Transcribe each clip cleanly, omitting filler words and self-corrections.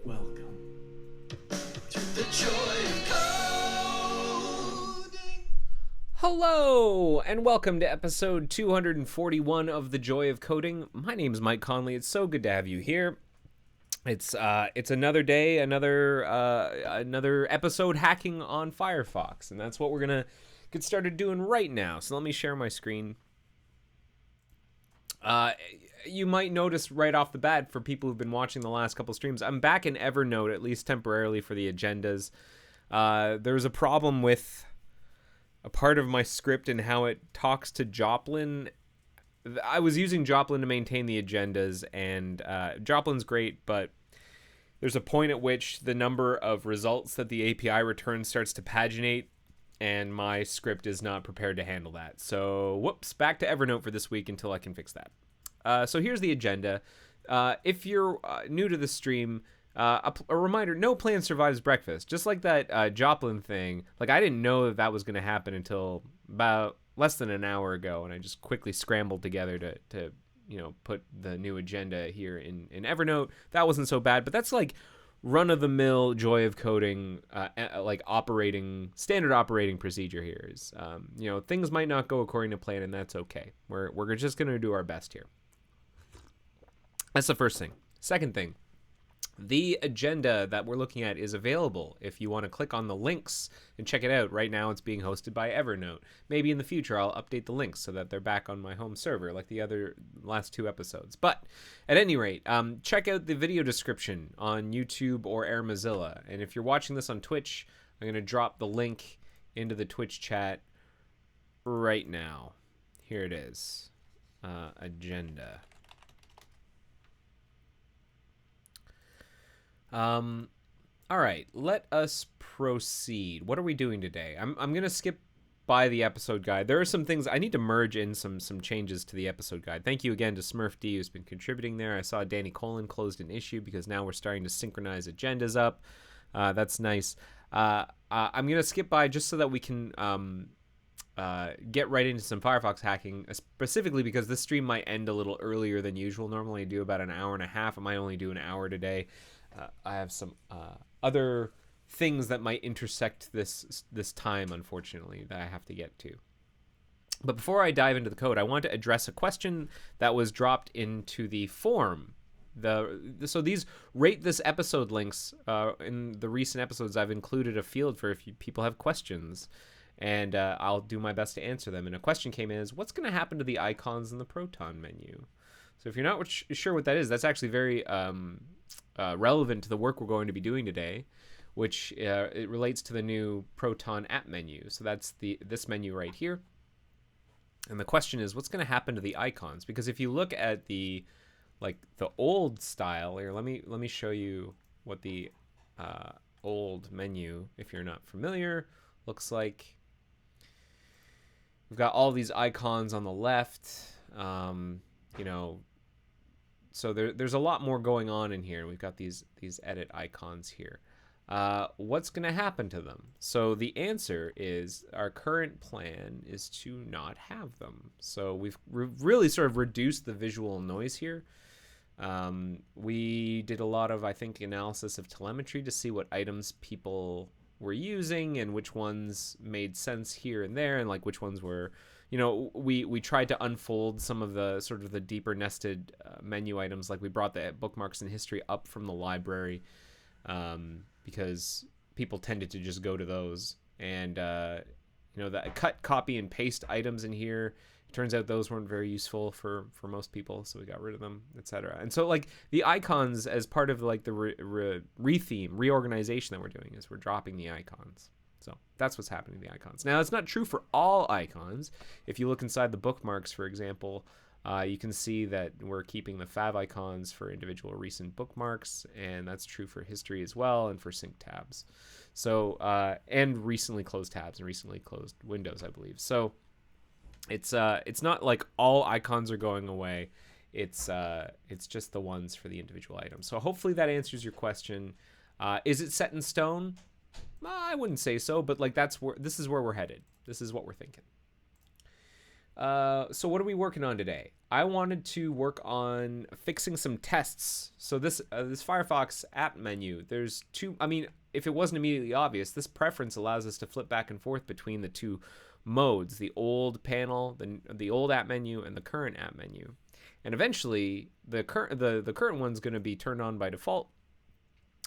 Welcome to the Joy of Coding. Hello, and welcome to episode 241 of The Joy of Coding. My name is Mike Conley. It's so good to have you here. It's another day, another episode hacking on Firefox, and that's what we're gonna get started doing right now. So let me share my screen. You might notice right off the bat, for people who've been watching the last couple streams, I'm back in Evernote, at least temporarily, for the agendas. There was a problem with a part of my script and how it talks to Joplin. I was using Joplin to maintain the agendas, and Joplin's great, but there's a point at which the number of results that the API returns starts to paginate, and my script is not prepared to handle that. So, whoops, back to Evernote for this week until I can fix that. So here's the agenda. If you're new to the stream, a reminder, no plan survives breakfast. Just like that Joplin thing, like I didn't know that was going to happen until about less than an hour ago, and I just quickly scrambled together to put the new agenda here in Evernote. That wasn't so bad, but that's like run-of-the-mill Joy of Coding, like standard operating procedure here is, things might not go according to plan, and that's okay. We're just going to do our best here. That's the first thing. Second thing, the agenda that we're looking at is available if you want to click on the links and check it out. Right now it's being hosted by Evernote. Maybe in the future I'll update the links so that they're back on my home server like the last two episodes. But at any rate, check out the video description on YouTube or Air Mozilla. And if you're watching this on Twitch, I'm going to drop the link into the Twitch chat right now. Here it is. Agenda. All right, let us proceed. What are we doing today? I'm going to skip by the episode guide. There are some things I need to merge in, some changes to the episode guide. Thank you again to Smurf D, who's been contributing there. I saw Danny Colin closed an issue because now we're starting to synchronize agendas up. That's nice. I'm going to skip by just so that we can get right into some Firefox hacking, specifically because this stream might end a little earlier than usual. Normally I do about an hour and a half. I might only do an hour today. I have some other things that might intersect this time, unfortunately, that I have to get to. But before I dive into the code, I want to address a question that was dropped into the forum. So these rate this episode links, in the recent episodes, I've included a field for if people have questions, and I'll do my best to answer them. And a question came in is, what's going to happen to the icons in the Proton menu? So if you're not sure what that is, that's actually very relevant to the work we're going to be doing today, which it relates to the new Proton app menu. So that's this menu right here. And the question is, what's going to happen to the icons? Because if you look at the old style here, let me show you what the old menu, if you're not familiar, looks like. We've got all these icons on the left. So there's a lot more going on in here, and we've got these edit icons here. What's going to happen to them? So the answer is our current plan is to not have them. So we've really sort of reduced the visual noise here. We did a lot of, I think, analysis of telemetry to see what items people were using and which ones made sense here and there, and like which ones were, we tried to unfold some of the sort of the deeper nested menu items. Like we brought the bookmarks and history up from the library because people tended to just go to those. And, the cut, copy, and paste items in here, it turns out those weren't very useful for most people, so we got rid of them, etc. And so like the icons, as part of like the reorganization that we're doing, is we're dropping the icons. So that's what's happening to the icons. Now, it's not true for all icons. If you look inside the bookmarks, for example, you can see that we're keeping the fav icons for individual recent bookmarks, and that's true for history as well, and for sync tabs. So and recently closed tabs and recently closed windows, I believe. So it's not like all icons are going away. It's just the ones for the individual items. So hopefully that answers your question. Is it set in stone? I wouldn't say so, but like this is where we're headed. This is what we're thinking. So what are we working on today? I wanted to work on fixing some tests. So this Firefox app menu, there's two. I mean, if it wasn't immediately obvious, this preference allows us to flip back and forth between the two modes: the old panel, the old app menu, and the current app menu. And eventually, the current one's going to be turned on by default.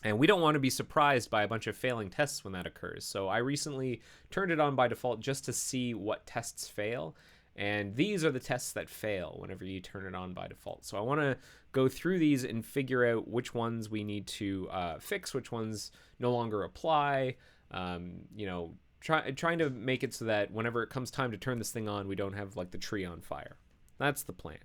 And we don't want to be surprised by a bunch of failing tests when that occurs. So I recently turned it on by default just to see what tests fail. And these are the tests that fail whenever you turn it on by default. So I want to go through these and figure out which ones we need to fix, which ones no longer apply. Trying to make it so that whenever it comes time to turn this thing on, we don't have like the tree on fire. That's the plan.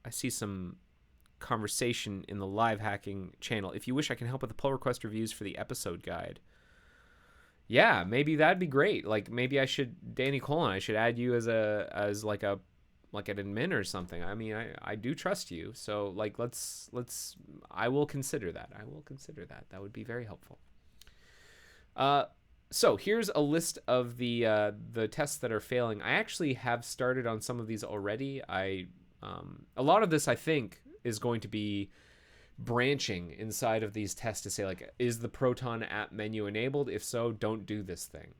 I see some conversation in the live hacking channel. If you wish, I can help with the pull request reviews for the episode guide. Yeah, maybe that'd be great. Like maybe I should, Danny Colon, I should add you as an admin or something. I mean, I do trust you, so like let's I will consider that. That would be very helpful. So here's a list of the tests that are failing. I actually have started on some of these already. A lot of this, I think, is going to be branching inside of these tests to say, like, is the Proton app menu enabled? If so, don't do this thing.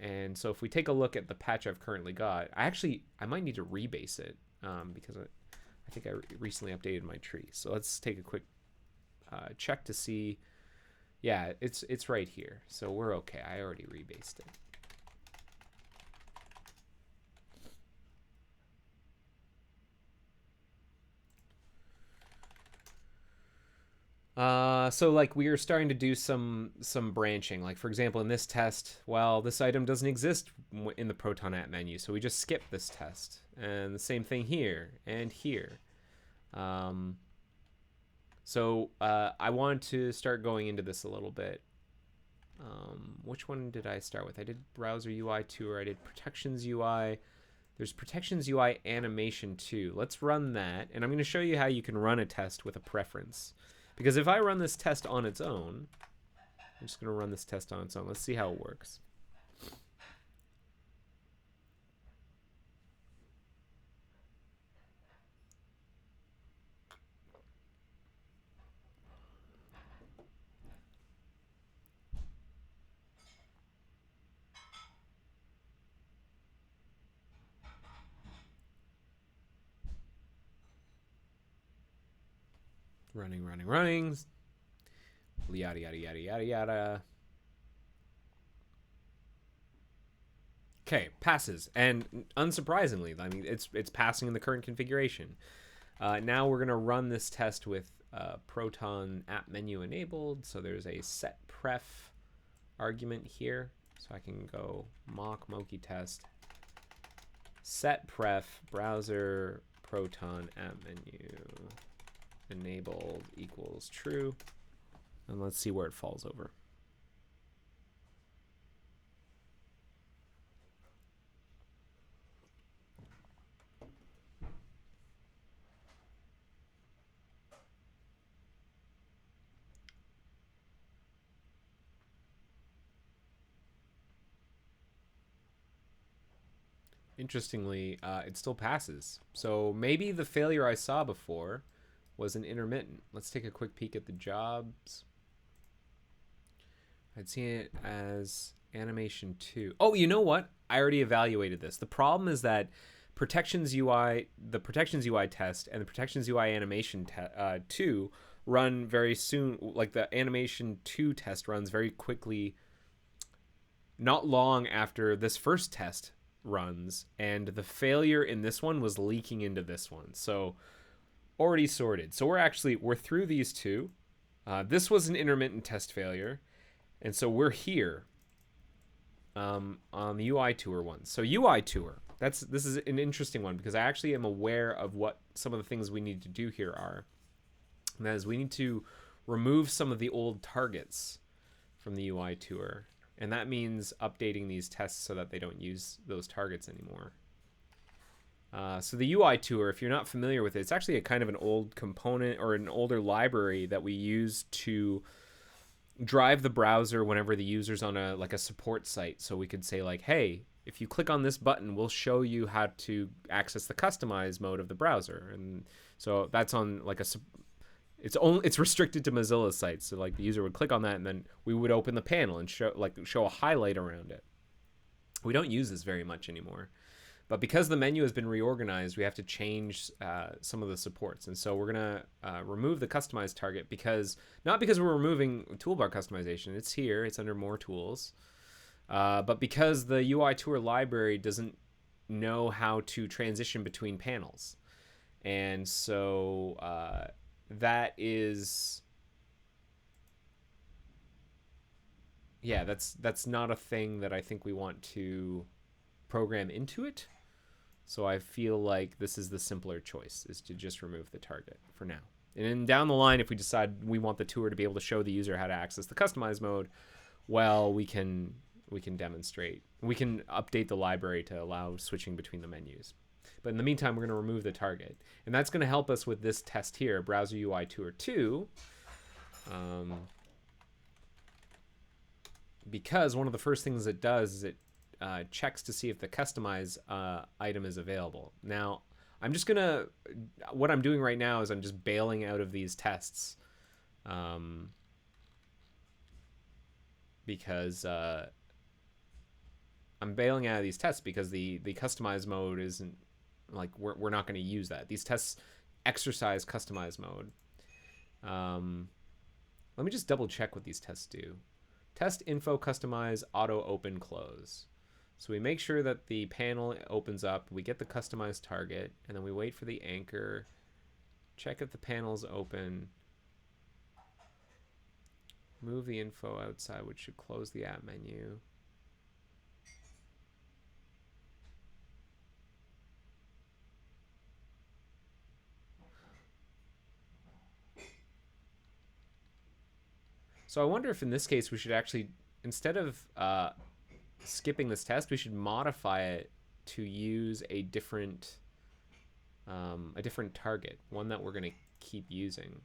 And so if we take a look at the patch I've currently got, I might need to rebase it because I think I recently updated my tree. So let's take a quick check to see. Yeah, it's right here. So we're okay. I already rebased it. So like we are starting to do some branching. Like for example, in this test, well, this item doesn't exist in the Proton app menu, so we just skip this test. And the same thing here and here. So I wanted to start going into this a little bit. Which one did I start with? I did Browser UI 2, or I did Protections UI. There's Protections UI Animation 2. Let's run that, and I'm going to show you how you can run a test with a preference. Because if I run this test on its own, I'm just going to run this test on its own. Let's see how it works. Running. Yada, yada, yada, yada, yada. Okay, passes. And unsurprisingly, I mean, it's passing in the current configuration. Now we're going to run this test with Proton app menu enabled. So there's a set pref argument here. So I can go mock moki test set pref browser Proton app menu enabled equals true. And let's see where it falls over. Interestingly, it still passes. So maybe the failure I saw before was an intermittent. Let's take a quick peek at the jobs. I'd see it as animation 2. Oh, you know what? I already evaluated this. The problem is that Protections UI, the Protections UI test and the Protections UI animation 2 run very soon. Like the animation 2 test runs very quickly, not long after this first test runs, and the failure in this one was leaking into this one. So already sorted. So we're through these two. This was an intermittent test failure, and so we're here on the UI tour one. So UI tour, this is an interesting one because I actually am aware of what some of the things we need to do here are. And that is we need to remove some of the old targets from the UI tour. And that means updating these tests so that they don't use those targets anymore. So the UI tour, if you're not familiar with it, it's actually a kind of an old component or an older library that we use to drive the browser whenever the user's on a like a support site. So we could say like, hey, if you click on this button, we'll show you how to access the customize mode of the browser. And so that's on like it's restricted to Mozilla sites. So like the user would click on that and then we would open the panel and show a highlight around it. We don't use this very much anymore. But because the menu has been reorganized, we have to change some of the supports. And so we're going to remove the customize target not because we're removing toolbar customization. It's here. It's under more tools. But because the UI tour library doesn't know how to transition between panels. And so that is... Yeah, that's not a thing that I think we want to program into it. So I feel like this is the simpler choice, is to just remove the target for now. And then down the line, if we decide we want the tour to be able to show the user how to access the customize mode, well, we can demonstrate. We can update the library to allow switching between the menus. But in the meantime, we're going to remove the target. And that's going to help us with this test here, Browser UI Tour 2. Because one of the first things it does is it checks to see if the customize item is available. Now, what I'm doing right now is I'm just bailing out of these tests because I'm bailing out of these tests because the customize mode isn't like we're not going to use that. These tests exercise customize mode. Let me just double check what these tests do. Test info customize auto open close. So we make sure that the panel opens up, we get the customized target, and then we wait for the anchor, check if the panel's open, move the info outside, which should close the app menu. So I wonder if in this case we should actually, instead of skipping this test, we should modify it to use a different target, one that we're going to keep using.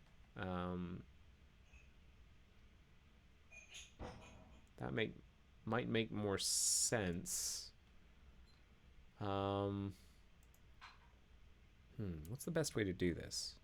That might make more sense. What's the best way to do this?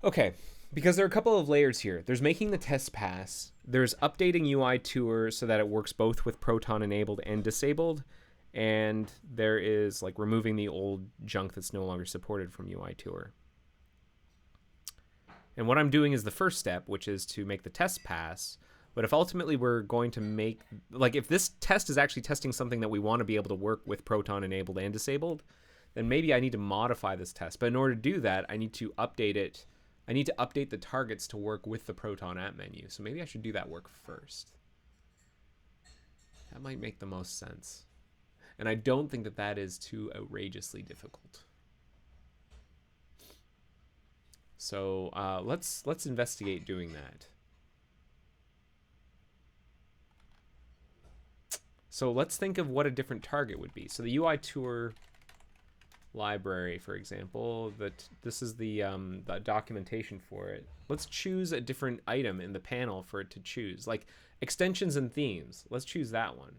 Okay, because there are a couple of layers here. There's making the test pass. There's updating UI Tour so that it works both with Proton enabled and disabled. And there is like removing the old junk that's no longer supported from UI Tour. And what I'm doing is the first step, which is to make the test pass. But if ultimately we're going to make, like if this test is actually testing something that we want to be able to work with Proton enabled and disabled, then maybe I need to modify this test. But in order to do that, I need to update it. I need to update the targets to work with the Proton app menu. So maybe I should do that work first. That might make the most sense. And I don't think that that is too outrageously difficult. So let's investigate doing that. So let's think of what a different target would be. So the UI Tour library, for example, this is the documentation for it. Let's choose a different item in the panel for it to choose, like extensions and themes. Let's choose that one.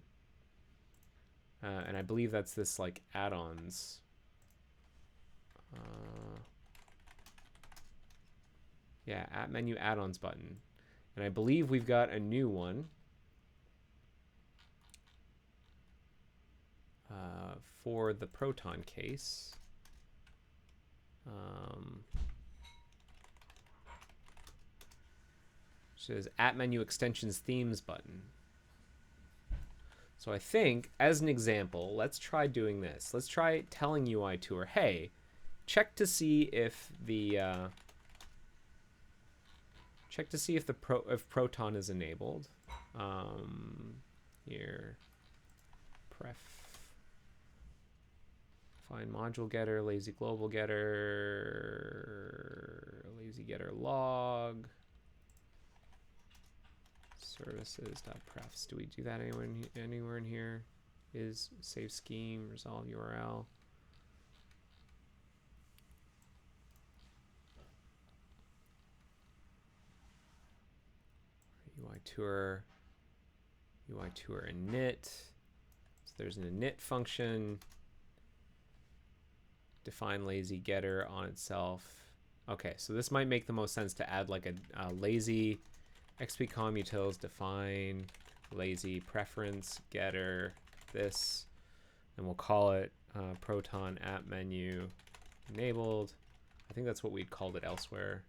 And I believe that's this like add-ons. Yeah, app menu add-ons button. And I believe we've got a new one. For the Proton case. Says app menu extensions themes button. So I think, as an example, let's try doing this. Let's try telling UI Tour, hey, check to see if the if Proton is enabled. Here, find module getter, lazy global getter, lazy getter log, services.prefs. Do we do that anywhere in here? is save scheme, resolve URL. UI tour init. So there's an init function. Define lazy getter on itself. Okay, so this might make the most sense to add like a lazy xpcom utils define lazy preference getter this, and we'll call it proton app menu enabled. I think that's what we'd called it elsewhere.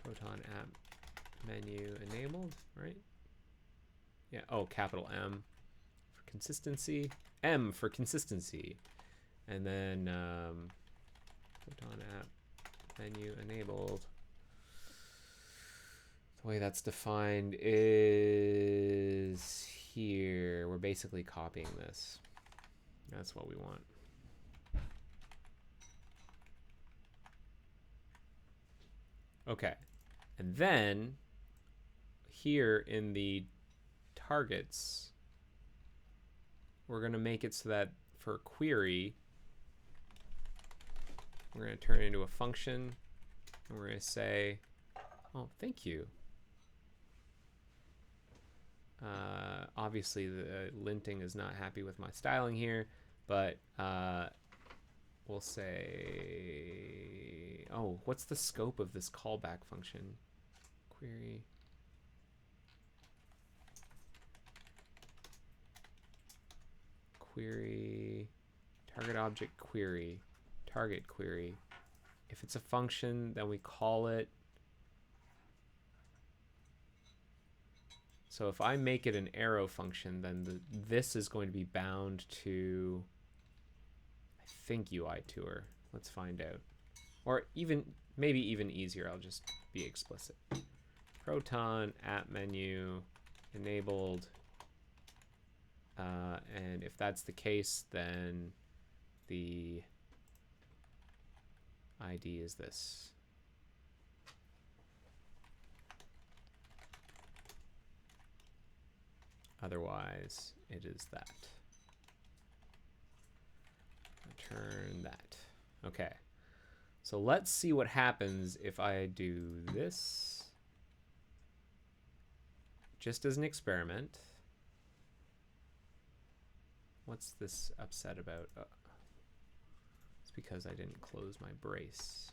Proton app menu enabled, right? Yeah. Oh, capital M for consistency. M for consistency. And then Proton app menu enabled. The way that's defined is here. We're basically copying this. That's what we want. Okay. And then here in the targets, we're going to make it so that for query, we're going to turn it into a function, and we're going to say, oh, thank you. Obviously, the linting is not happy with my styling here, but we'll say, oh, what's the scope of this callback function? Query, target object query, target query. If it's a function, then we call it. So if I make it an arrow function, then this is going to be bound to, I think, UI tour. Let's find out. Or even, maybe even easier, I'll just be explicit. Proton app menu enabled. And if that's the case, then the ID is this. Otherwise, it is that. Return that. Okay. So let's see what happens if I do this. Just as an experiment. What's this upset about? It's because I didn't close my brace.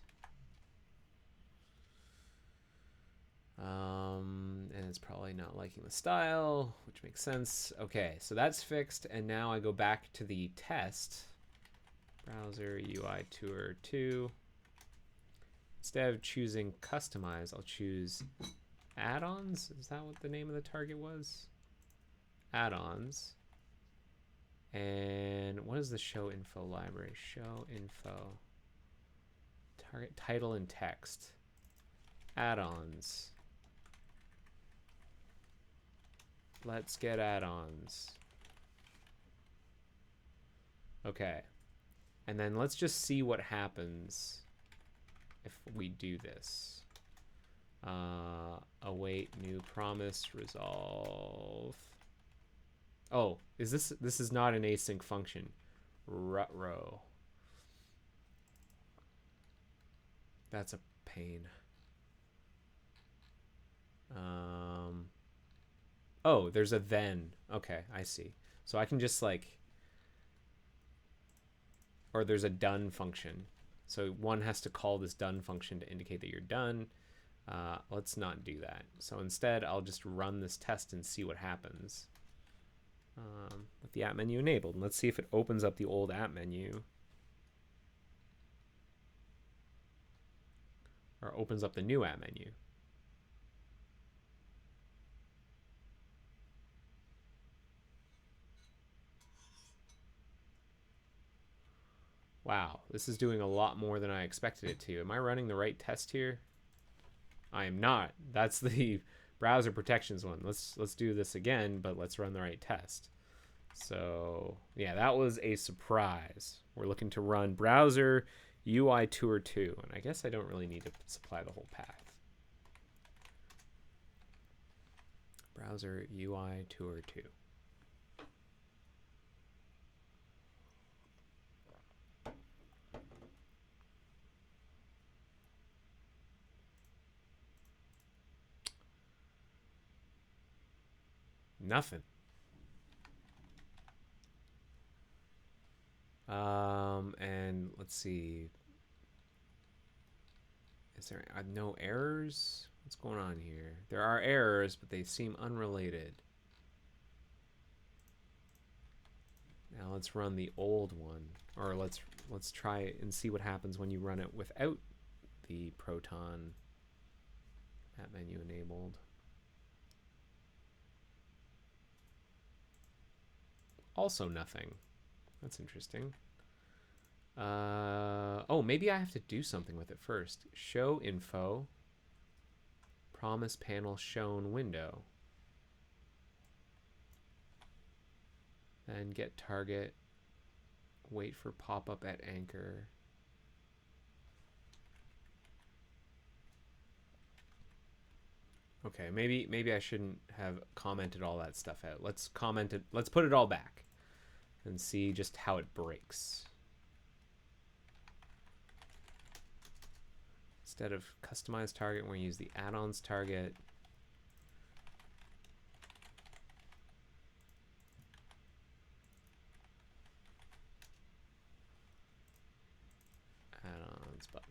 And it's probably not liking the style, which makes sense. Okay, so that's fixed, and now I go back to the test. Browser UI Tour 2. Instead of choosing customize, I'll choose add-ons. Is that what the name of the target was? Add-ons. And what is the show info library? Show info. Target title and text. Add-ons. Let's get add-ons. Okay. And then let's just see what happens if we do this. Await new promise resolve. Oh, this is not an async function. Ruh-roh. That's a pain. Oh, there's a then. Okay, I see. So I can just like, or there's a done function. So one has to call this done function to indicate that you're done. Let's not do that. So instead, I'll just run this test and see what happens with the app menu enabled. And let's see if it opens up the old app menu. Or opens up the new app menu. Wow, this is doing a lot more than I expected it to. Am I running the right test here? I am not. That's the browser protections one. Let's do this again, but let's run the right test. So yeah, that was a surprise. We're looking to run browser UI Tour 2, and I guess I don't really need to supply the whole path. Browser UI Tour 2. Nothing. And let's see. Is there no errors? What's going on here? There are errors, but they seem unrelated. Now let's run the old one, or let's try and see what happens when you run it without the Proton app menu enabled. Also nothing. That's interesting. Oh, maybe I have to do something with it first. Show info. Promise panel shown window. Then get target. Wait for pop-up at anchor. Okay, maybe I shouldn't have commented all that stuff out. Let's comment it. Let's put it all back and see just how it breaks. Instead of customize target, we're going to use the add-ons target. Add-ons button.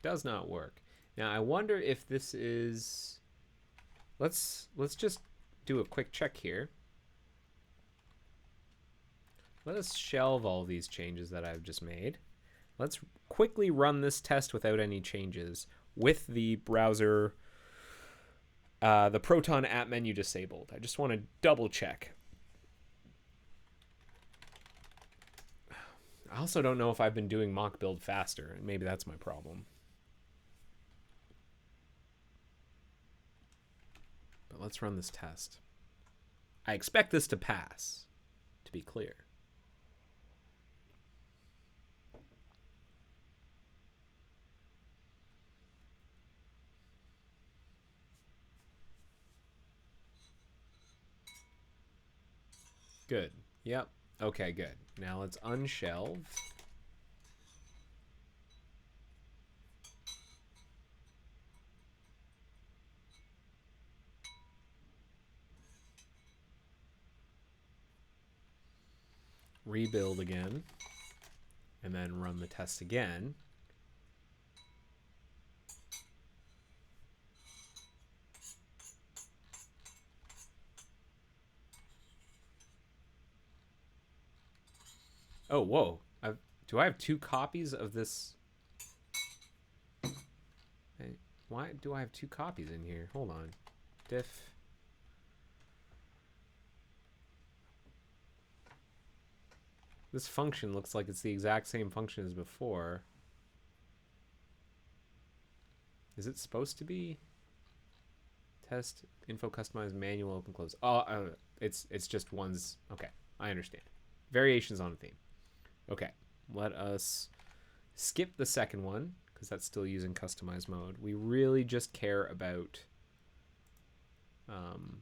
Does not work. Now I wonder if this is. Let's just do a quick check here. Let us shelve all these changes that I've just made. Let's quickly run this test without any changes with the browser, the Proton app menu disabled. I just want to double check. I also don't know if I've been doing mock build faster, and maybe that's my problem. But let's run this test. I expect this to pass, to be clear. Good. Yep. Okay, good. Now let's unshelve. Rebuild again. And then run the test again. Oh, whoa. Do I have two copies of this? Hey, why do I have two copies in here? Hold on. Diff. This function looks like it's the exact same function as before. Is it supposed to be? Test, info, customize, manual, open, close. Oh, it's just ones. Okay, I understand. Variations on a theme. Okay, let us skip the second one because that's still using customize mode. We really just care about and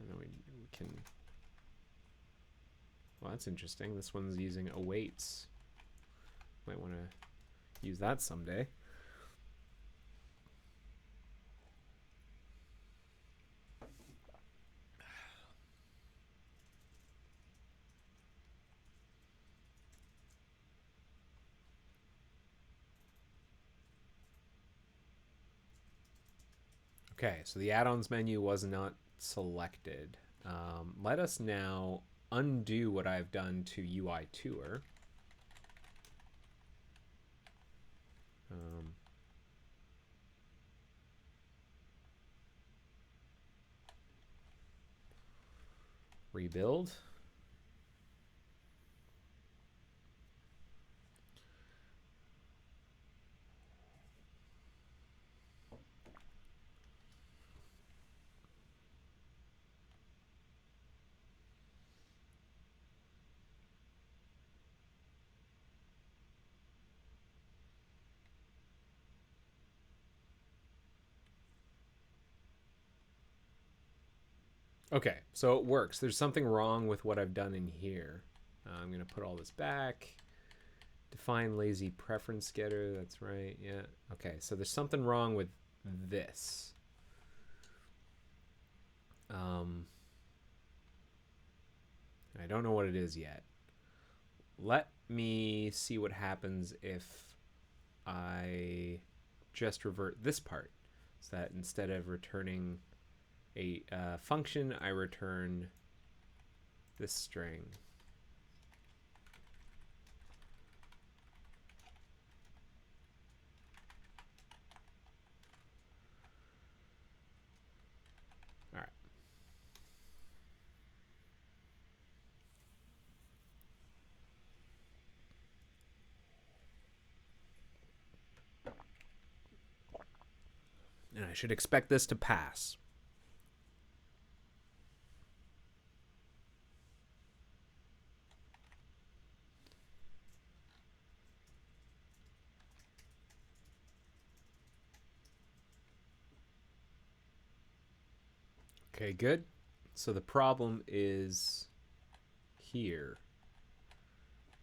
then we can. Well, that's interesting. This one's using awaits. Might want to use that someday. Okay, so the add-ons menu was not selected. Let us now undo what I've done to UI Tour. Rebuild. Okay, so it works. There's something wrong with what I've done in here. I'm going to put all this back. Define lazy preference getter. That's right. Yeah. Okay, so there's something wrong with this. I don't know what it is yet. Let me see what happens if I just revert this part. So that instead of returning a function, I return this string. All right. And I should expect this to pass. Okay, good. So the problem is here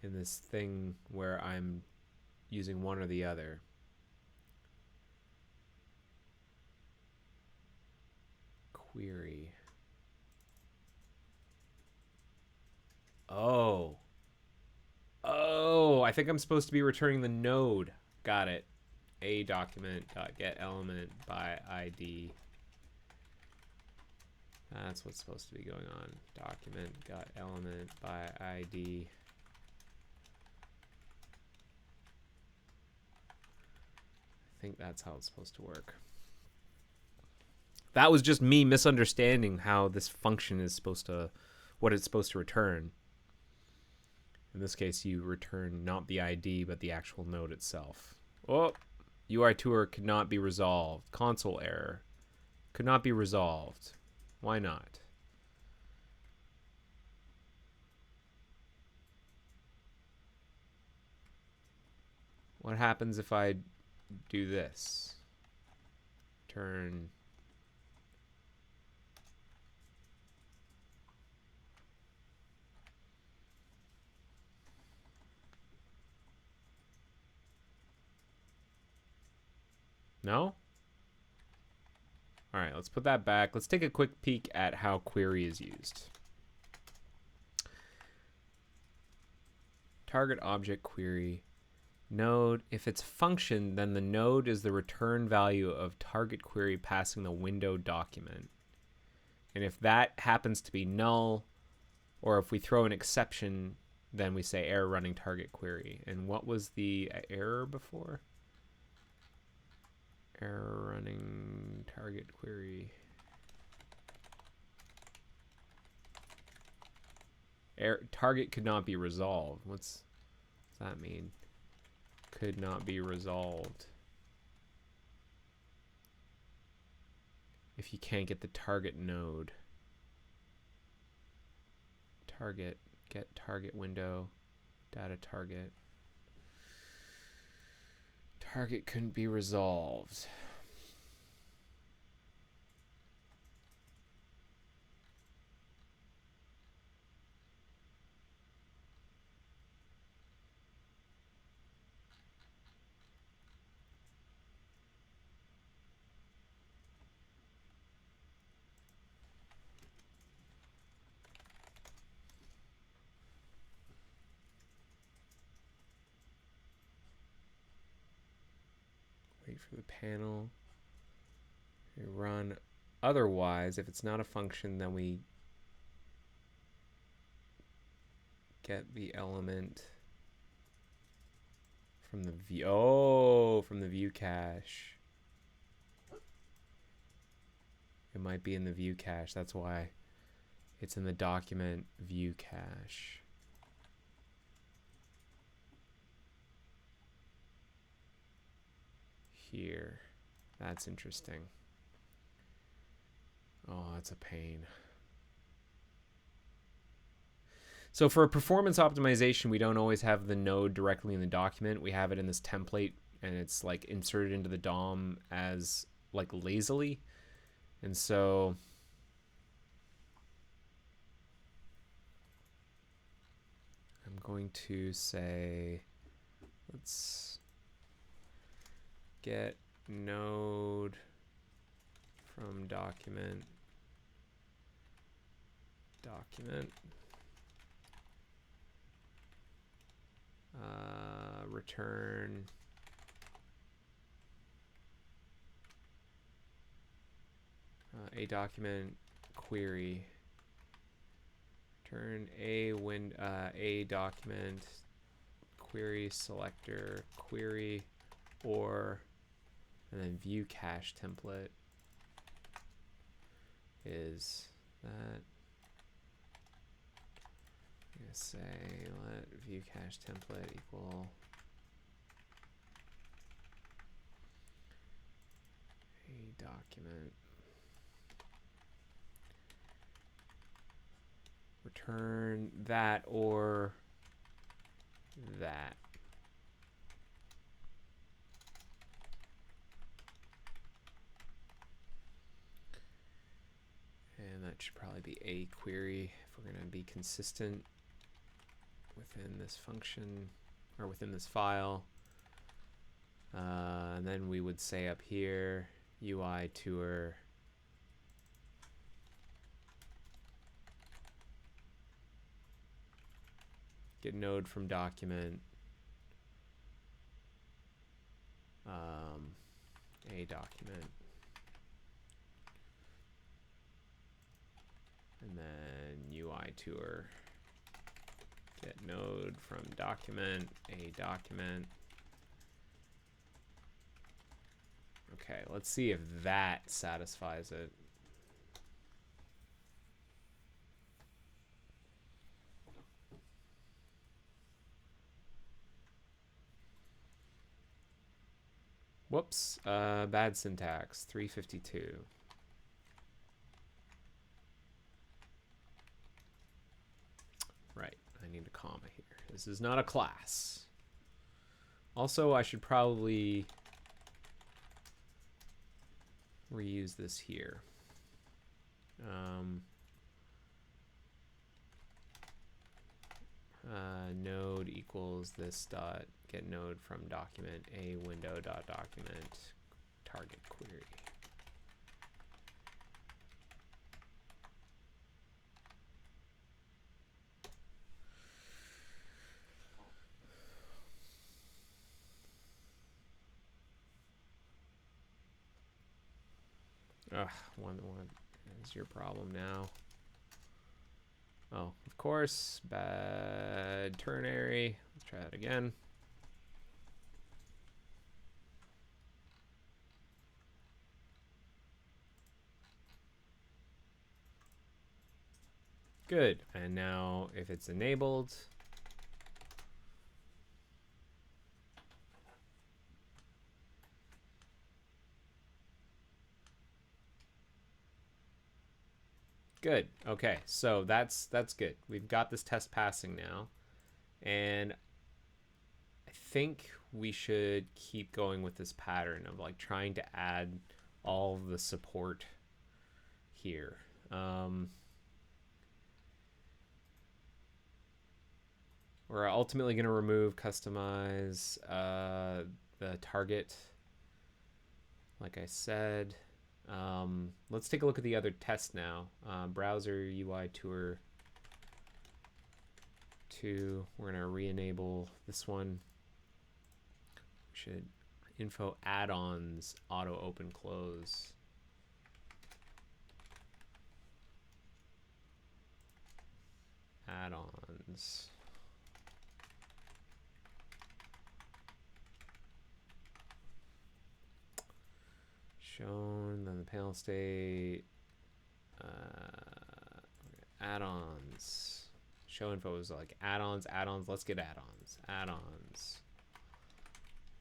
in this thing where I'm using one or the other. Query. Oh. Oh, I think I'm supposed to be returning the node. Got it. A document dot get element by ID. That's what's supposed to be going on. Document got element by ID. I think that's how it's supposed to work. That was just me misunderstanding how this function is supposed to, what it's supposed to return. In this case, you return not the ID, but the actual node itself. Oh, UI tour could not be resolved. Console error. Could not be resolved. Why not? What happens if I do this? Turn. No? All right, let's put that back. Let's take a quick peek at how query is used. Target object query. Node. If it's function, then the node is the return value of target query passing the window document. And if that happens to be null, or if we throw an exception, then we say error running target query. And what was the error before? Error running target query. Target could not be resolved. What's that mean? Could not be resolved. If you can't get the target node. Target, get target window, data target. Target couldn't be resolved. Wait for the panel. We run. Otherwise, if it's not a function, then we get the element from the view. Oh, from the view cache. It might be in the view cache. That's why it's in the document view cache. Here. That's interesting. Oh, that's a pain. So for a performance optimization, we don't always have the node directly in the document. We have it in this template, and it's like inserted into the DOM as like lazily. And so going to say, let's get node from document, return a document query, turn a document query selector query, or, and then view cache template is that. I'm gonna say let view cache template equal a document, return that or that. And that should probably be a query if we're going to be consistent within this function or within this file. And then we would say up here UI tour get node from document, a document, and then UI tour get node from document, a document. Okay, let's see if that satisfies it. Whoops, bad syntax, 352. Right, I need a comma here. This is not a class. Also, I should probably reuse this here. Node equals this dot get node from document a window dot document target query. Ugh, what is your problem now? Oh, of course, bad ternary. Let's try that again. Good, and now if it's enabled, good. Okay, so that's good. We've got this test passing now, and I think we should keep going with this pattern of like trying to add all the support here. We're ultimately going to remove customize the target, like I said. Let's take a look at the other test now. Browser UI tour 2. We're going to re-enable this one. We should info add-ons auto open close. Add-ons. Shown, then the panel state, add-ons. Show info is like add-ons. Let's get add-ons.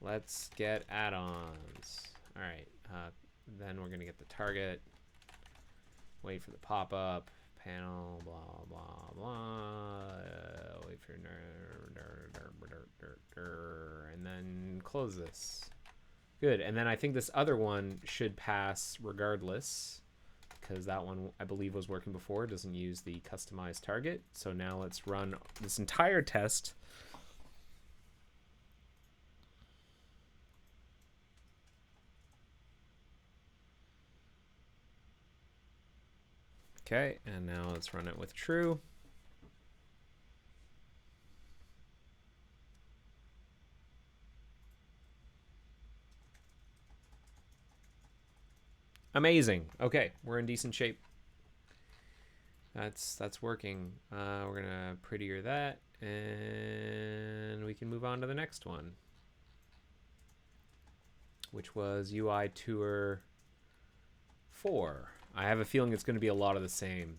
Let's get add-ons. All right, then we're gonna get the target. Wait for the pop-up. Panel, blah, blah, blah. Wait for and then close this. Good, and then I think this other one should pass regardless because that one I believe was working before. It doesn't use the customized target. So now let's run this entire test. Okay, and now let's run it with true. Amazing. Okay, we're in decent shape. That's working. We're gonna prettier that, and we can move on to the next one, which was UI Tour 4. I have a feeling it's going to be a lot of the same.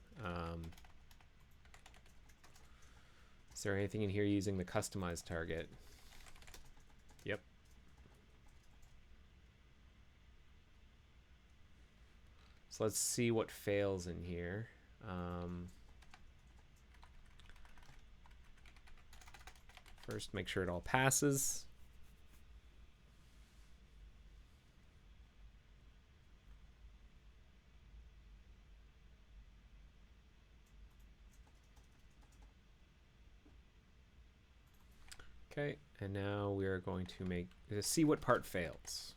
Is there anything in here using the customized target? Yep. So let's see what fails in here. First, make sure it all passes. Okay, and now we are going to see what part fails.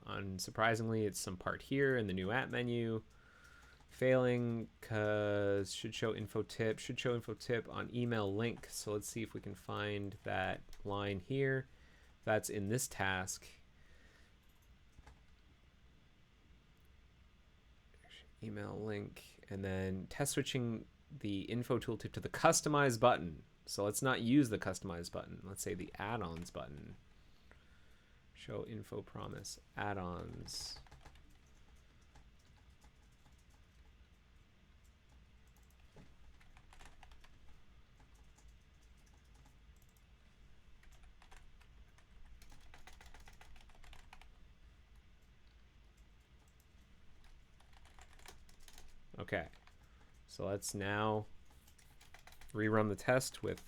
Unsurprisingly, it's some part here in the new app menu. Failing because should show info tip on email link. So let's see if we can find that line here. That's in this task. Email link, and then test switching the info tooltip to the customize button. So let's not use the customize button. Let's say the add-ons button. Show info promise add-ons. Okay, so let's now rerun the test with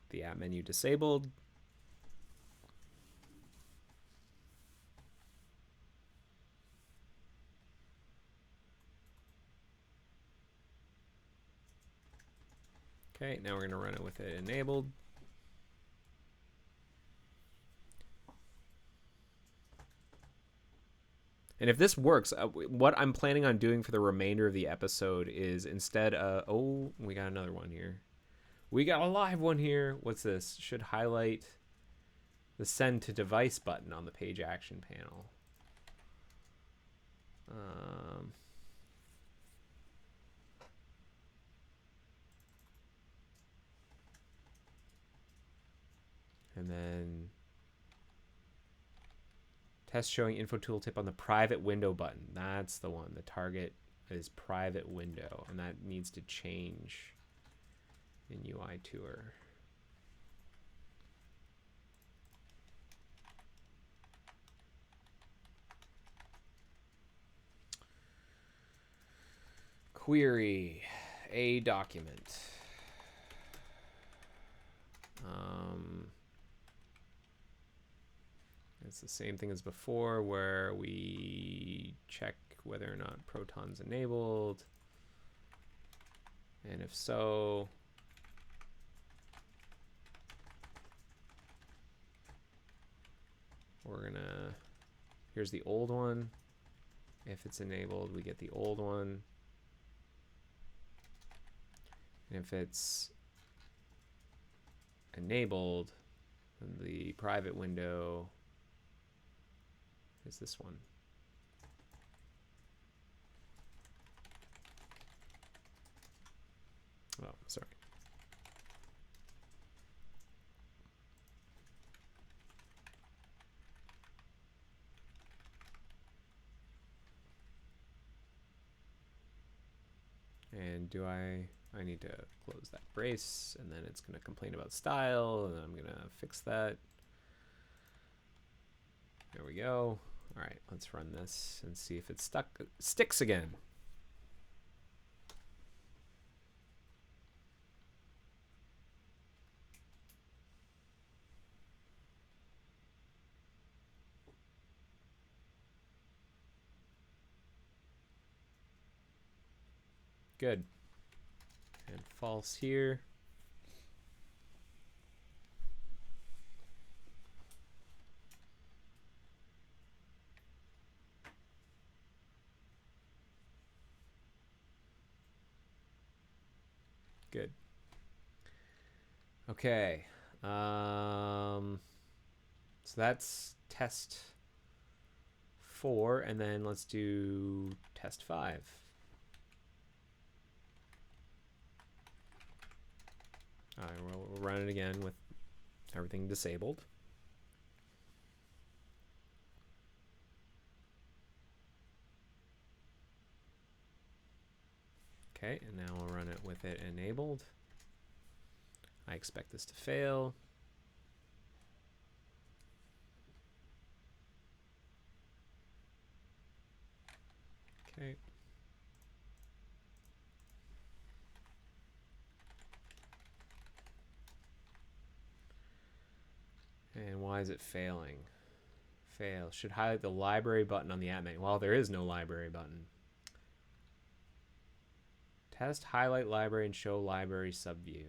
the app menu disabled. Okay, now we're going to run it with it enabled. And if this works, what I'm planning on doing for the remainder of the episode is instead oh, we got another one here. We got a live one here. What's this? Should highlight the send to device button on the page action panel. And then test showing info tooltip on the private window button. That's the one. The target is private window, and that needs to change in UI Tour. Query a document. It's the same thing as before, where we check whether or not Proton's enabled, and if so, we're gonna, here's the old one. If it's enabled, we get the old one. And if it's enabled, then the private window is this one. Oh, sorry. And do I need to close that brace, and then it's going to complain about style, and I'm going to fix that. There we go. All right, let's run this and see if it sticks again. Good. And false here. Good. Okay. So that's test 4, and then let's do test 5. All right, we'll run it again with everything disabled. Okay, and now we'll run it with it enabled. I expect this to fail. Okay. And why is it failing? Fail. Should highlight the library button on the app menu. Well, there is no library button. Test highlight library and show library subview.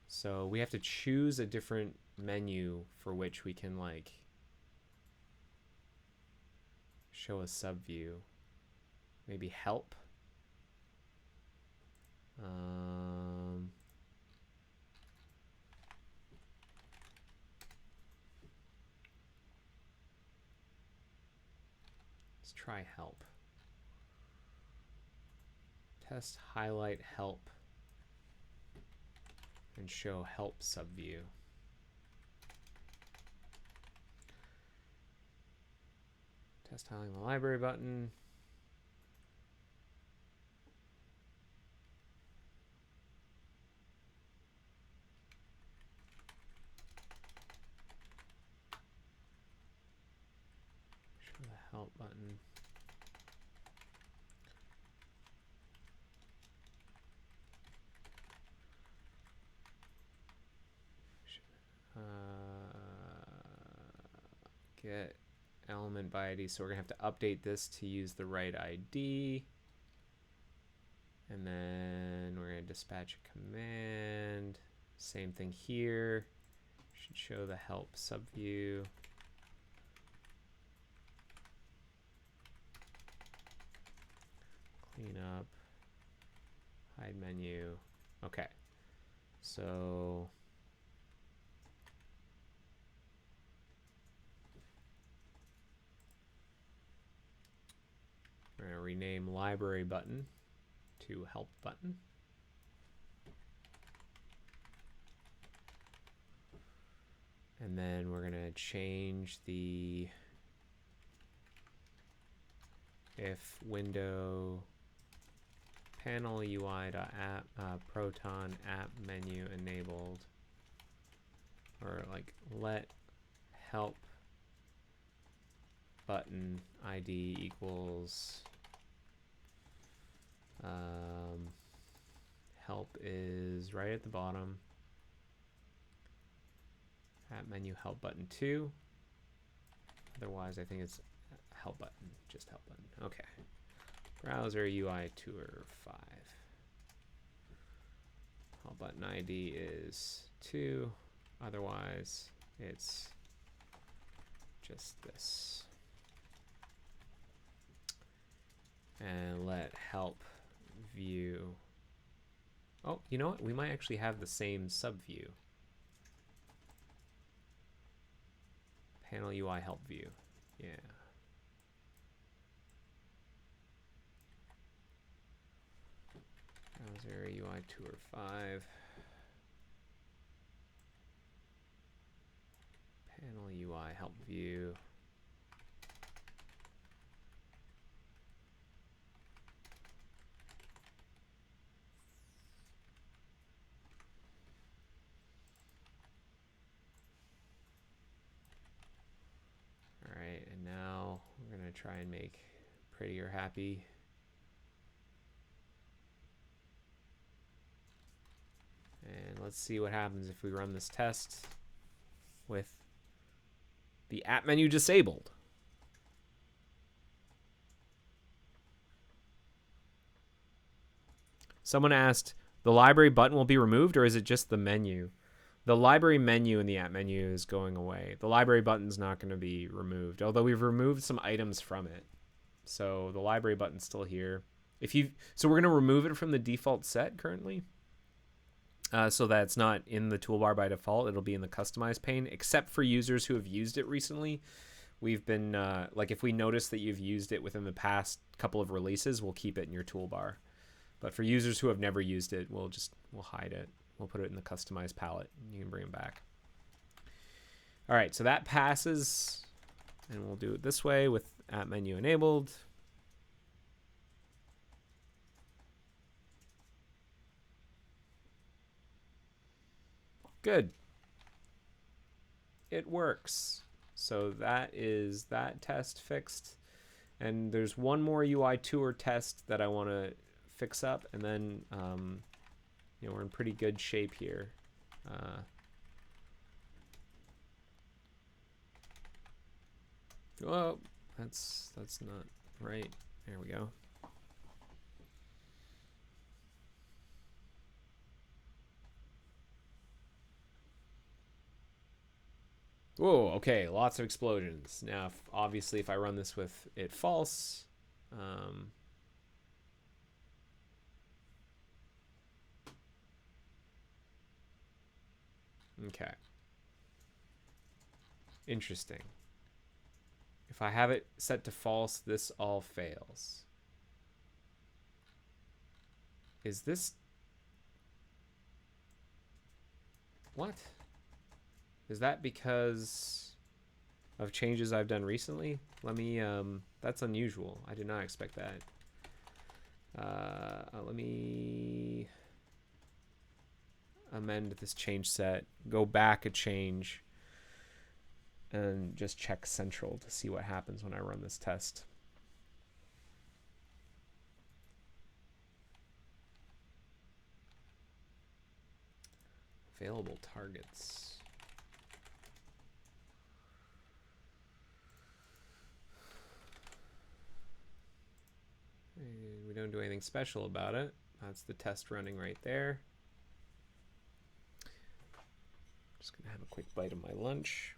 So we have to choose a different menu for which we can like show a subview. Maybe help. Let's try help. Test highlight help and show help subview. Test highlighting the library button. Show the help button. Get element by ID. So we're gonna have to update this to use the right ID. And then we're gonna dispatch a command. Same thing here. Should show the help subview. Clean up. Hide menu. Okay. So we're going to rename library button to help button. And then we're going to change the if window panel UI.app proton app menu enabled, or like let help button ID equals help is right at the bottom, app menu help button 2, otherwise I think it's help button, just help button. Okay, browser UI tour 5, help button ID is 2, otherwise it's just this. And let help view. Oh, you know what? We might actually have the same subview. Panel UI help view. Yeah. Browser UI tour 5. Panel UI help view. Alright, and now we're going to try and make pretty or happy. And let's see what happens if we run this test with The app menu disabled. Someone asked, the library button will be removed, or is it just the menu? The library menu in the app menu is going away. The library button's not going to be removed, although we've removed some items from it. So the library button's still here. So we're going to remove it from the default set currently, so that it's not in the toolbar by default. It'll be in the customized pane, except for users who have used it recently. We've been like, if we notice that you've used it within the past couple of releases, we'll keep it in your toolbar. But for users who have never used it, we'll hide it. We'll put it in the customized palette, and you can bring them back. All right, so that passes, and we'll do it this way with app menu enabled. Good. It works. So that is that test fixed. And there's one more UI tour test that I want to fix up, and then you know, we're in pretty good shape here. Oh, that's not right. There we go. Whoa, okay, lots of explosions. Now, obviously, if I run this with it false, okay. Interesting. If I have it set to false, this all fails. Is this... What? Is that because of changes I've done recently? Let me, that's unusual. I did not expect that. Let me amend this change set, go back a change, and just check central to see what happens when I run this test. Available targets. We don't do anything special about it. That's the test running right there. Just gonna have a quick bite of my lunch.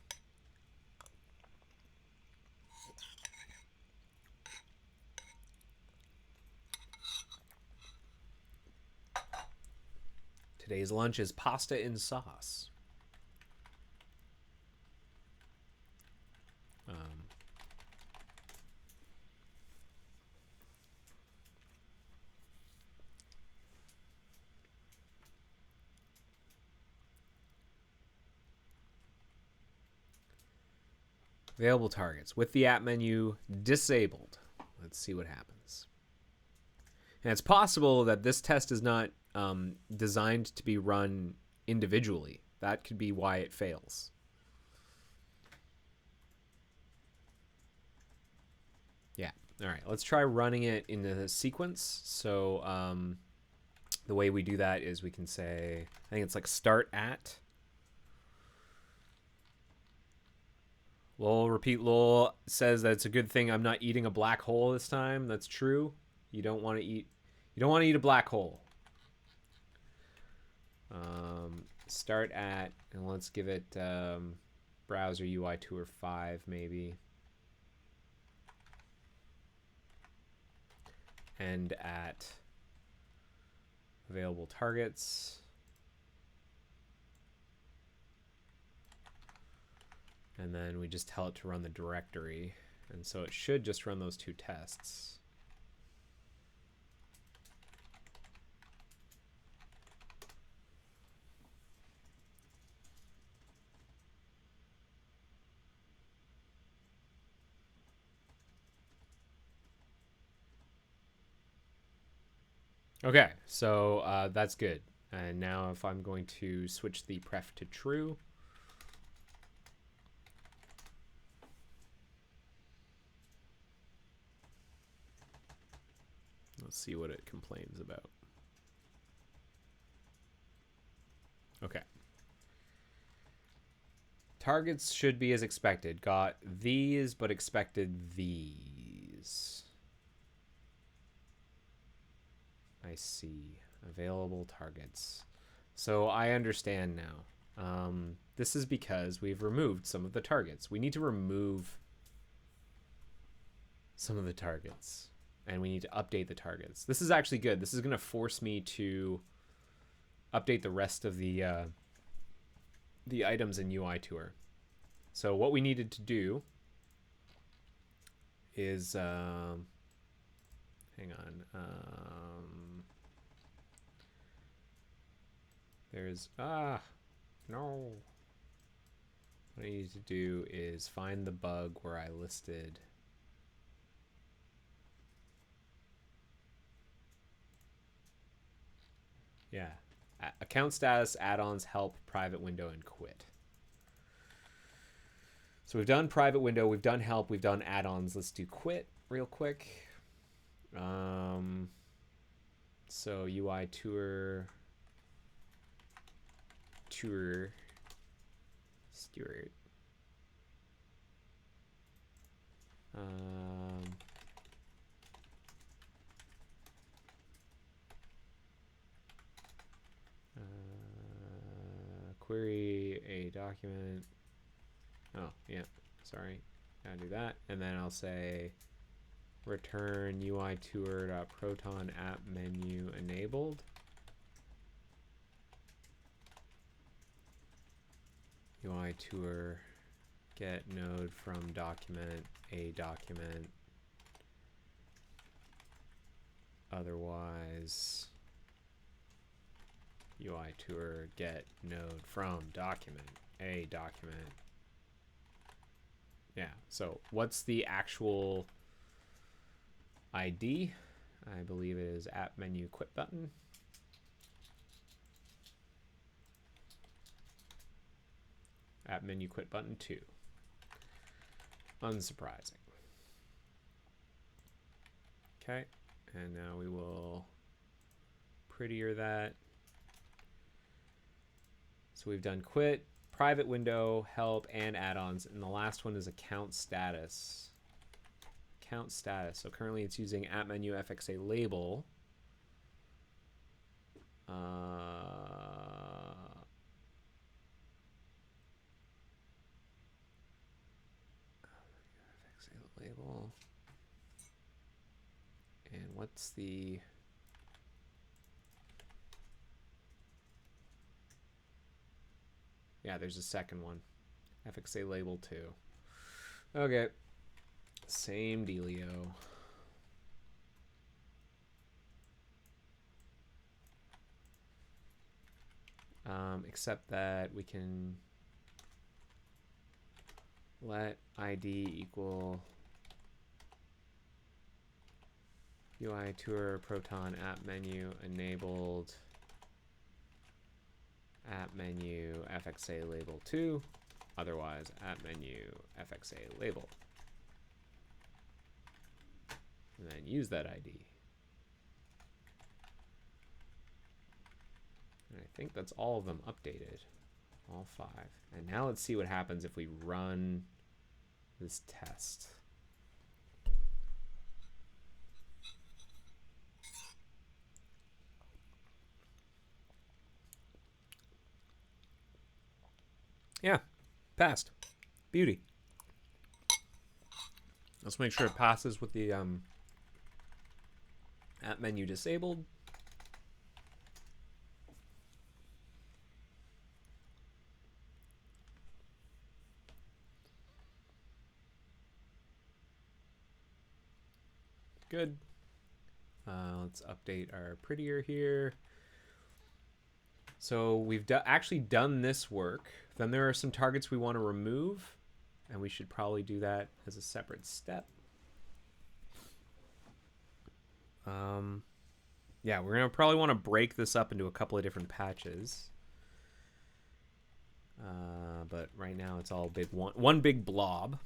Today's lunch is pasta in sauce. Available targets with the app menu disabled. Let's see what happens. And it's possible that this test is not designed to be run individually. That could be why it fails. Yeah. All right. Let's try running it in a sequence. So the way we do that is we can say, I think it's like start at. Lowell, repeat, Lowell says that it's a good thing I'm not eating a black hole this time. That's true. You don't want to eat a black hole. Start at, and let's give it browser UI tour 5 maybe. End at available targets. And then we just tell it to run the directory. And so it should just run those two tests. Okay, so that's good. And now if I'm going to switch the pref to true, let's see what it complains about. Okay. targets should be as expected. Got these, but expected these. I see. Available targets. So I understand now. This is because we've removed some of the targets. We need to remove some of the targets. And we need to update the targets. This is actually good. This is going to force me to update the rest of the items in UI Tour. So what we needed to do is hang on. There's no. What I need to do is find the bug where I listed. Yeah. Account status, add-ons, help, private window, and quit. So we've done private window, we've done help, we've done add-ons. Let's do quit real quick. So UI tour Stewart. Query a document. Oh, yeah. Sorry. Gotta do that. And then I'll say return UI tour.proton app menu enabled. UI tour get node from document a document. Otherwise UI tour get node from document a document. Yeah, so what's the actual ID? I believe it is app menu quit button. App menu quit button 2. Unsurprising. Okay, and now we will prettier that. So we've done quit, private window, help, and add-ons. And the last one is account status. Account status. So currently it's using app menu FXA label. FXA label. And what's the... Yeah, there's a second one. FXA label 2. Okay. Same dealio. Except that we can let ID equal UI tour proton app menu enabled app menu FXA label 2, otherwise app menu FXA label. And then use that ID. And I think that's all of them updated. All 5. And now let's see what happens if we run this test. Yeah, passed. Beauty. Let's make sure it passes with the app menu disabled. Good. Let's update our prettier here. So we've actually done this work. Then there are some targets we want to remove, and we should probably do that as a separate step. Yeah, we're gonna probably want to break this up into a couple of different patches. But right now it's all big one big blob.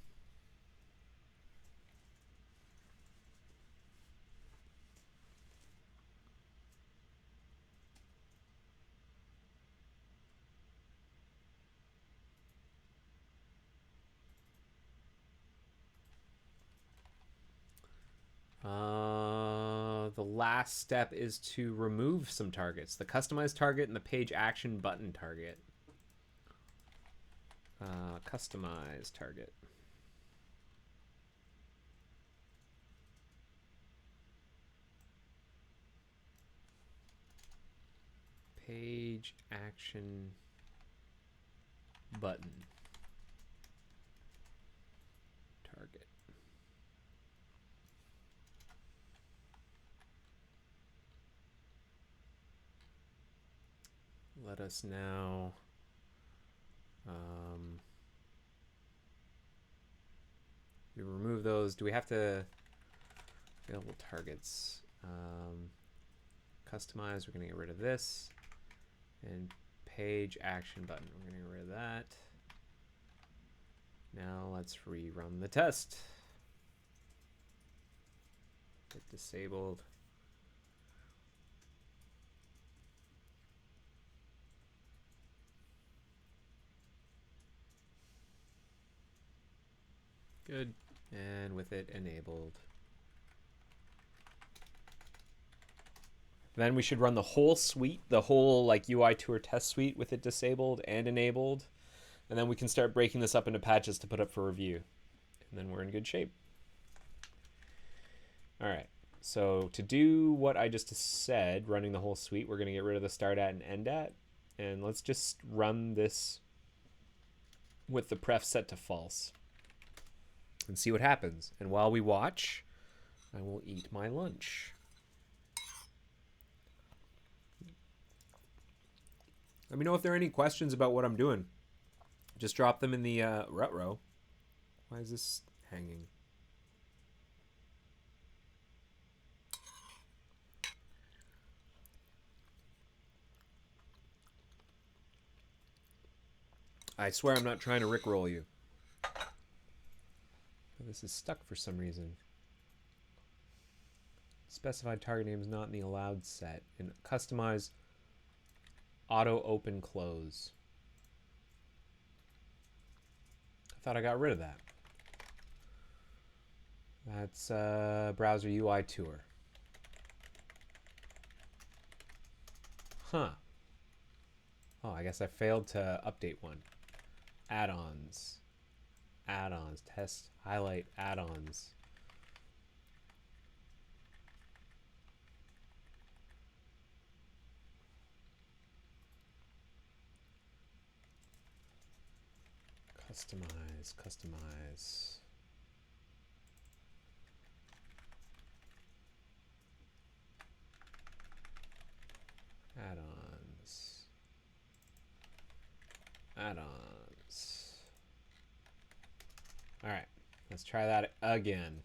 the last step is to remove some targets. The customize target and the page action button target. Customize target. Page action button target. Let us now we remove those. Do we have to available targets? Customize, we're going to get rid of this. And page action button, we're going to get rid of that. Now let's rerun the test. Get disabled. Good. And with it enabled. Then we should run the whole suite, the whole like UI Tour test suite with it disabled and enabled. And then we can start breaking this up into patches to put up for review. And then we're in good shape. All right. So to do what I just said, running the whole suite, we're going to get rid of the start at and end at. And let's just run this with the pref set to false and see what happens. And while we watch, I will eat my lunch. Let me know if there are any questions about what I'm doing. Just drop them in the rut row. Why is this hanging? I swear I'm not trying to rickroll you. This is stuck for some reason. Specified target name is not in the allowed set. And customize auto open close. I thought I got rid of that. That's browser UI tour. Huh. Oh, I guess I failed to update one. Add-ons. Add-ons. Test. Highlight add-ons. Customize. Customize. Add-ons. Add-ons. All right, let's try that again.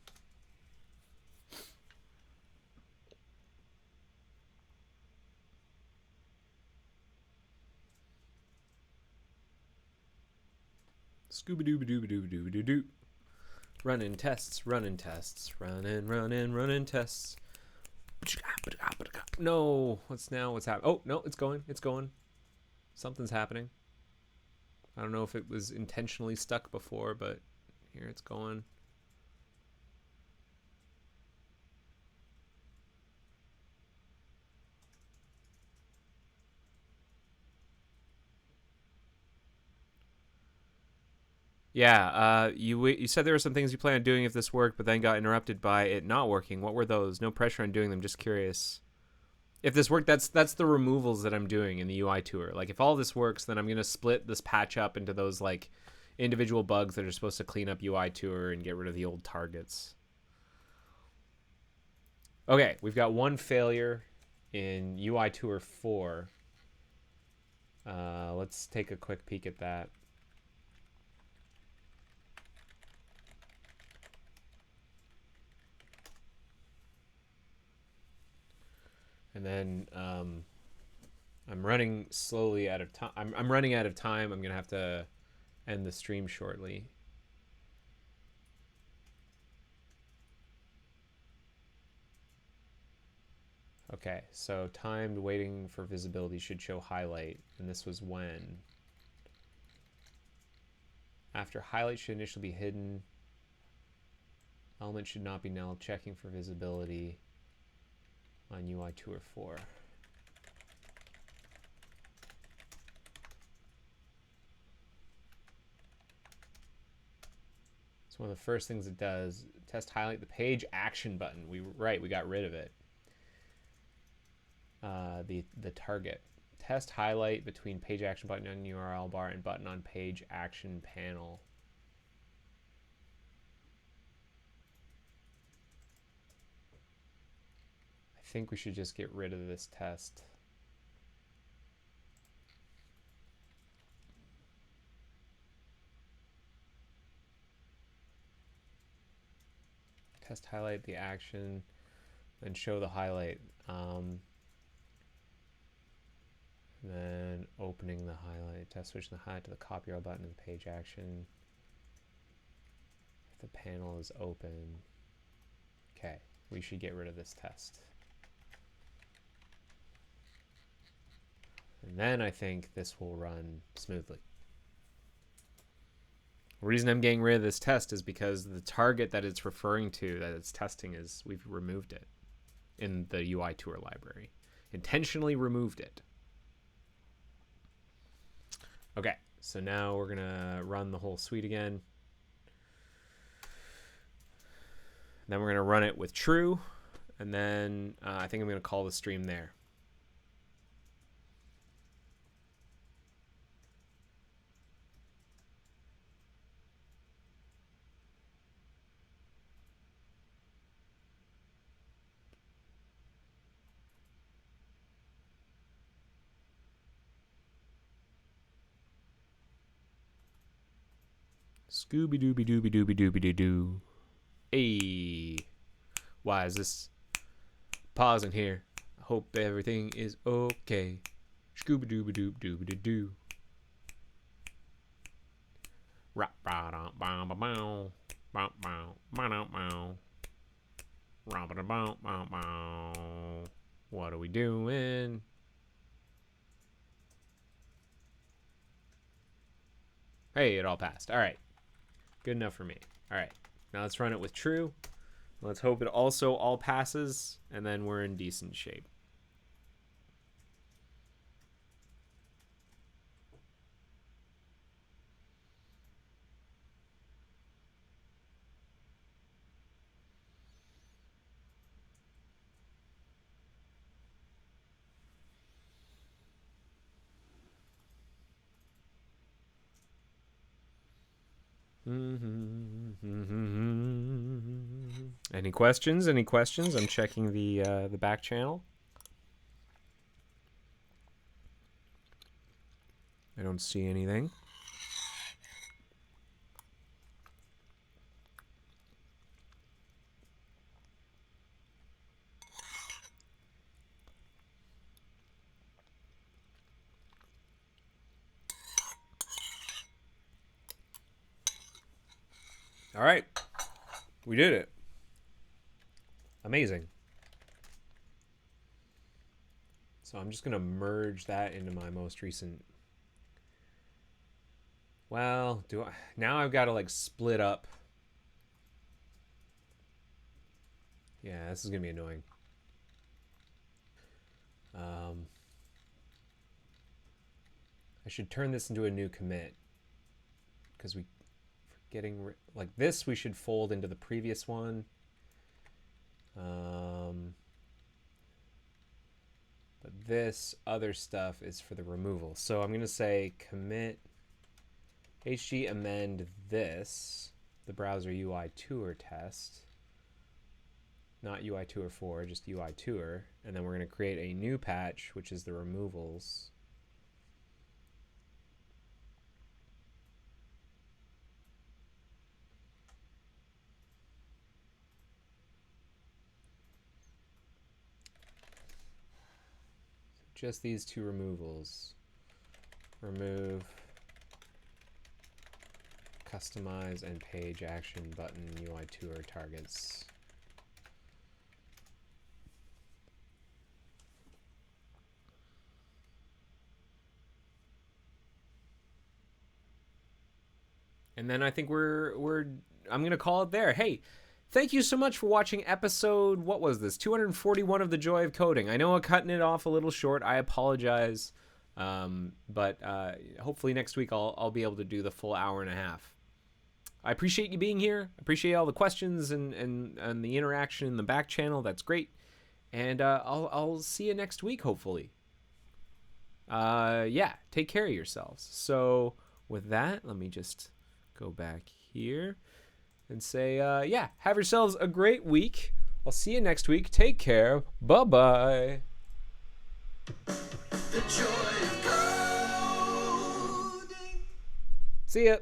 Scooby-dooby-dooby-dooby-dooby-doo. Running tests, running tests, running tests. No, what's happening? Oh, no, it's going. Something's happening. I don't know if it was intentionally stuck before, but here it's going. Yeah, you said there were some things you planned on doing if this worked, but then got interrupted by it not working. What were those? No pressure on doing them, just curious. If this worked, that's the removals that I'm doing in the UI tour. Like if all this works, then I'm going to split this patch up into those like individual bugs that are supposed to clean up UI tour and get rid of the old targets. Okay, we've got one failure in UI tour 4. Let's take a quick peek at that. And then I'm running slowly out of time. I'm running out of time. I'm going to have to end the stream shortly. Okay, so timed waiting for visibility should show highlight. And this was when. After highlight should initially be hidden. Element should not be null. Checking for visibility. on UI 2 or 4. It's one of the first things it does. Test highlight the page action button. We got rid of it. The target. Test highlight between page action button on URL bar and button on page action panel. I think we should just get rid of this test. Test highlight the action, then show the highlight. Then opening the highlight. Test switching the highlight to the copy URL button of the page action. If the panel is open. Okay, we should get rid of this test. And then I think this will run smoothly. The reason I'm getting rid of this test is because the target that it's referring to, that it's testing, is we've removed it in the UI tour library. Intentionally removed it. Okay, so now we're gonna run the whole suite again. Then we're gonna run it with true, and then I think I'm gonna call the stream there. Scooby dooby dooby dooby dooby doo. Hey, why is this pausing here? I hope everything is okay. Scooby dooby dooby dooby doo. Rap ba da ba ba bow. Bow bow ba da bow. Rap ba bow bow bow. What are we doing? Hey, it all passed. All right. Good enough for me. All right. Now let's run it with true. Let's hope it also all passes, and then we're in decent shape. Any questions? Any questions? I'm checking the back channel. I don't see anything. All right. We did it. Amazing. So I'm just going to merge that into my most recent. Well, now I've got to like split up. Yeah, this is going to be annoying. I should turn this into a new commit because getting like this, we should fold into the previous one. But this other stuff is for the removal. So I'm going to say commit hg amend this, the browser UI tour test, not UI tour 4, just UI tour. And then we're going to create a new patch, which is the removals. Just these two removals. Remove, customize, and page action button UI tour targets. And then I think I'm gonna call it there. Hey, thank you so much for watching episode, what was this, 241 of The Joy of Coding. I know I'm cutting it off a little short. I apologize. But hopefully next week I'll be able to do the full hour and a half. I appreciate you being here. I appreciate all the questions and the interaction in the back channel. That's great. And I'll see you next week, hopefully. Yeah, take care of yourselves. So with that, let me just go back here and say, yeah, have yourselves a great week. I'll see you next week. Take care. Bye-bye. The joy of coding. See ya.